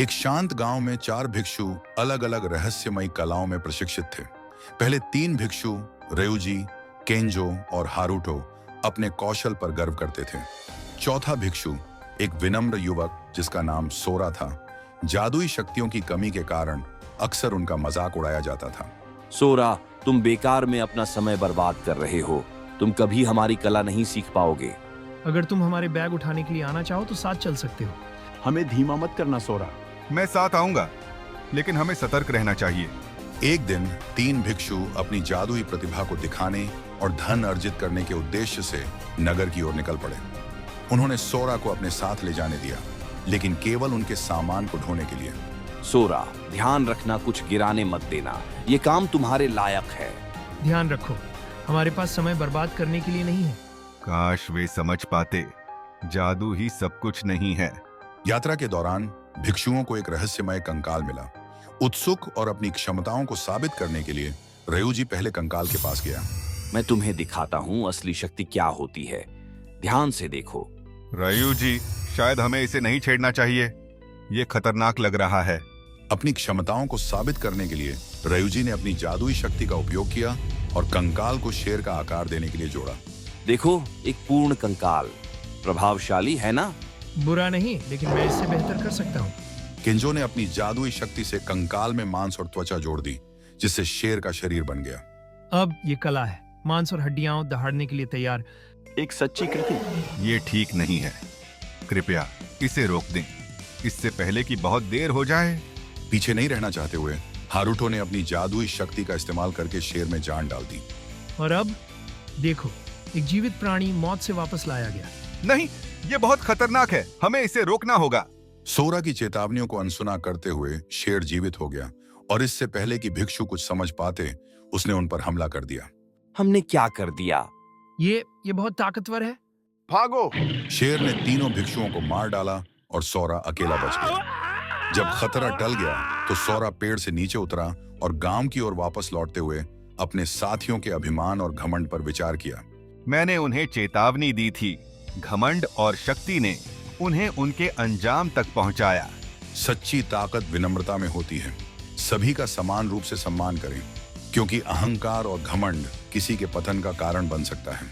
एक शांत गांव में 4 भिक्षु अलग अलग रहस्यमयी कलाओं में प्रशिक्षित थे। पहले 3 भिक्षु रेयुजी, केंजो और हारुटो अपने कौशल पर गर्व करते थे। चौथा भिक्षु, एक विनम्र युवक जिसका नाम सोरा था, जादुई शक्तियों की कमी के कारण अक्सर उनका मजाक उड़ाया जाता था। सोरा, तुम बेकार में अपना समय बर्बाद कर रहे हो। तुम कभी हमारी कला नहीं सीख पाओगे। अगर तुम हमारे बैग उठाने के लिए आना चाहो तो साथ चल सकते हो। हमें धीमा मत करना सोरा। मैं साथ आऊंगा, लेकिन हमें सतर्क रहना चाहिए। एक दिन 3 भिक्षु अपनी जादुई प्रतिभा को दिखाने और धन अर्जित करने के उद्देश्य से नगर की ओर निकल पड़े। उन्होंने सोरा को अपने साथ ले जाने दिया, लेकिन केवल उनके सामान को ढोने के लिए। सोरा, ध्यान रखना, कुछ गिराने मत देना। ये काम तुम्हारे लायक है। ध्यान रखो, हमारे पास समय बर्बाद करने के लिए नहीं है। काश वे समझ पाते, जादू ही सब कुछ नहीं है। यात्रा के दौरान भिक्षुओं को एक रहस्यमय कंकाल मिला। उत्सुक और अपनी क्षमताओं को साबित करने के लिए रेयुजी पहले कंकाल के पास गया। मैं तुम्हें दिखाता हूँ असली शक्ति क्या होती है। ध्यान से देखो। रयू जी, शायद हमें इसे नहीं छेड़ना चाहिए। ये खतरनाक लग रहा है। अपनी क्षमताओं को साबित करने के लिए रेयुजी ने अपनी जादुई शक्ति का उपयोग किया और कंकाल को शेर का आकार देने के लिए जोड़ा। देखो, एक पूर्ण कंकाल। प्रभावशाली है ना? बुरा नहीं, लेकिन मैं इससे बेहतर कर सकता हूँ। केंजो ने अपनी जादुई शक्ति से कंकाल में मांस और त्वचा जोड़ दी, जिससे शेर का शरीर बन गया। अब ये कला है, मांस और हड्डियां दहाड़ने के लिए तैयार। एक सच्ची कृति। ये ठीक नहीं है। कृपया इसे रोक दें, इससे पहले कि बहुत देर हो जाए। पीछे नहीं रहना चाहते हुए हारुटो ने अपनी जादुई शक्ति का इस्तेमाल करके शेर में जान डाल दी। और अब देखो, एक जीवित प्राणी मौत से वापस लाया गया। नहीं, ये बहुत खतरनाक है। हमें इसे रोकना होगा। सोरा की चेतावनियों को अनसुना करते हुए शेर जीवित हो गया और इससे पहले कि भिक्षु कुछ समझ पाते, उसने उन पर हमला कर दिया। हमने क्या कर दिया? ये बहुत ताकतवर है। भागो! शेर ने तीनों भिक्षुओं को मार डाला और सोरा अकेला बच गया। जब खतरा टल गया तो सोरा पेड़ से नीचे उतरा और गांव की ओर वापस लौटते हुए अपने साथियों के अभिमान और घमंड पर विचार किया। मैंने उन्हें चेतावनी दी थी। घमंड और शक्ति ने उन्हें उनके अंजाम तक पहुंचाया। सच्ची ताकत विनम्रता में होती है। सभी का समान रूप से सम्मान करें, क्योंकि अहंकार और घमंड किसी के पतन का कारण बन सकता है।